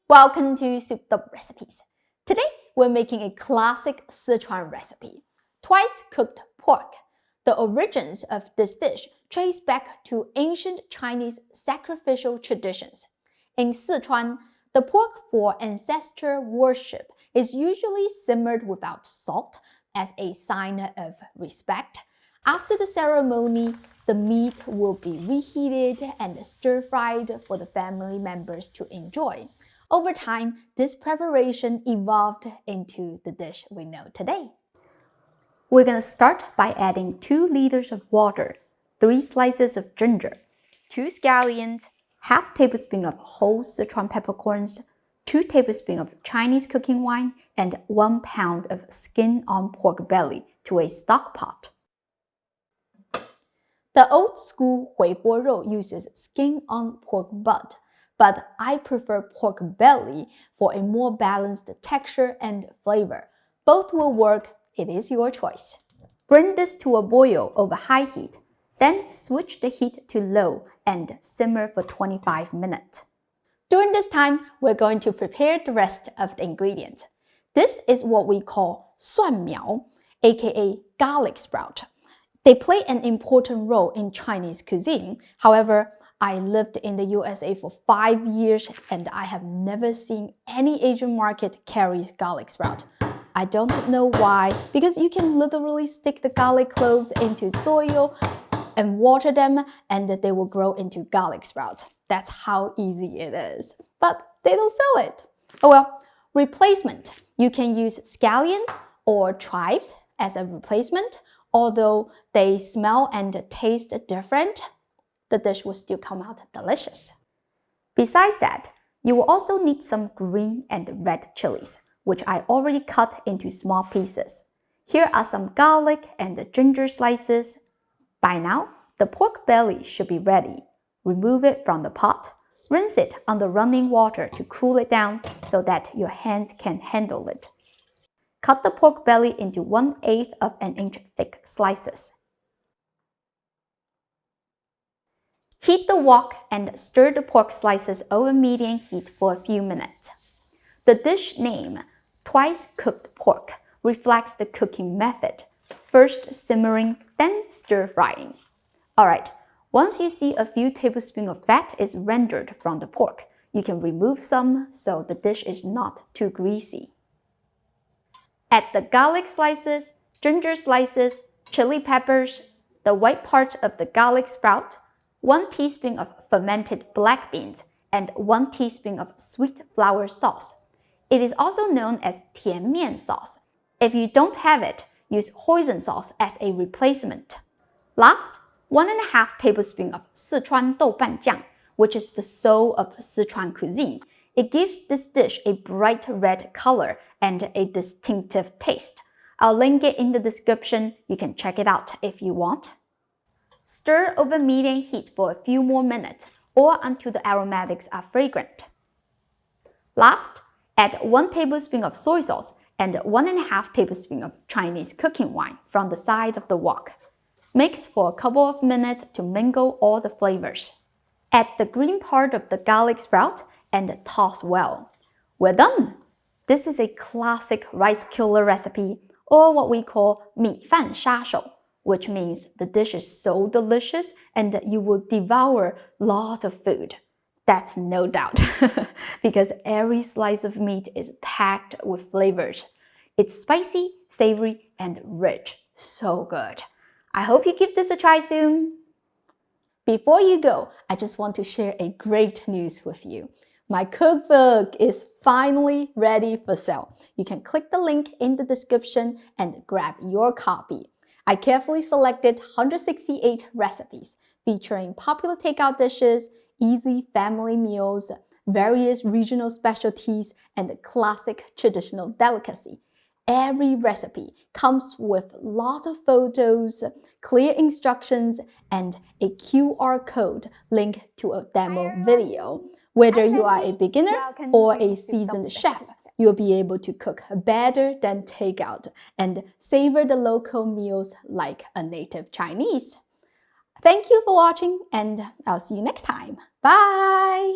Welcome to Souped Up Recipes. Today, we're making a classic Sichuan recipe, twice cooked pork. The origins of this dish trace back to ancient Chinese sacrificial traditions. In Sichuan, the pork for ancestor worship is usually simmered without salt as a sign of respect. After the ceremony, the meat will be reheated and stir-fried for the family members to enjoy. Over time, this preparation evolved into the dish we know today. We're going to start by adding 2 liters of water, 3 slices of ginger, 2 scallions, half tablespoon of whole Sichuan peppercorns, 2 tablespoons of Chinese cooking wine, and 1 pound of skin-on pork belly to a stock pot. The old school 回锅肉 uses skin-on pork butt, but I prefer pork belly for a more balanced texture and flavor. Both will work, it is your choice. Bring this to a boil over high heat, then switch the heat to low and simmer for 25 minutes. During this time, we're going to prepare the rest of the ingredients. This is what we call 蒜苗, aka garlic sprout. They play an important role in Chinese cuisine. However, I lived in the USA for 5 years and I have never seen any Asian market carry garlic sprout. I don't know why, because you can literally stick the garlic cloves into soil and water them and they will grow into garlic sprouts. That's how easy it is. But they don't sell it. Oh well, replacement. You can use scallions or chives as a replacement. Although they smell and taste different, the dish will still come out delicious. Besides that, you will also need some green and red chilies, which I already cut into small pieces. Here are some garlic and ginger slices. By now, the pork belly should be ready. Remove it from the pot. Rinse it under running water to cool it down so that your hands can handle it. Cut the pork belly into 1/8 of an inch thick slices. Heat the wok and stir the pork slices over medium heat for a few minutes. The dish name, twice cooked pork, reflects the cooking method. First simmering, then stir frying. Alright, once you see a few tablespoons of fat is rendered from the pork, you can remove some so the dish is not too greasy. Add the garlic slices, ginger slices, chili peppers, the white part of the garlic sprout, 1 teaspoon of fermented black beans, and 1 teaspoon of sweet flour sauce. It is also known as 甜面 sauce. If you don't have it, use hoisin sauce as a replacement. Last, 1.5 tablespoons of Sichuan 豆瓣酱, which is the soul of Sichuan cuisine. It gives this dish a bright red color and a distinctive taste. I'll link it in the description. You can check it out if you want. Stir over medium heat for a few more minutes or until the aromatics are fragrant. Last, add 1 tablespoon of soy sauce and 1.5 tablespoons of Chinese cooking wine from the side of the wok. Mix for a couple of minutes to mingle all the flavors. Add the green part of the garlic sprout and toss well. We're done! This is a classic rice killer recipe, or what we call 米饭杀手, which means the dish is so delicious and you will devour lots of food. That's no doubt, because every slice of meat is packed with flavors. It's spicy, savory, and rich. So good. I hope you give this a try soon. Before you go, I just want to share a great news with you. My cookbook is finally ready for sale. You can click the link in the description and grab your copy. I carefully selected 168 recipes featuring popular takeout dishes, easy family meals, various regional specialties, and classic traditional delicacy. Every recipe comes with lots of photos, clear instructions, and a QR code linked to a demo video. Whether you are a beginner or a seasoned chef, you'll be able to cook better than takeout and savor the local meals like a native Chinese. Thank you for watching, and I'll see you next time. Bye!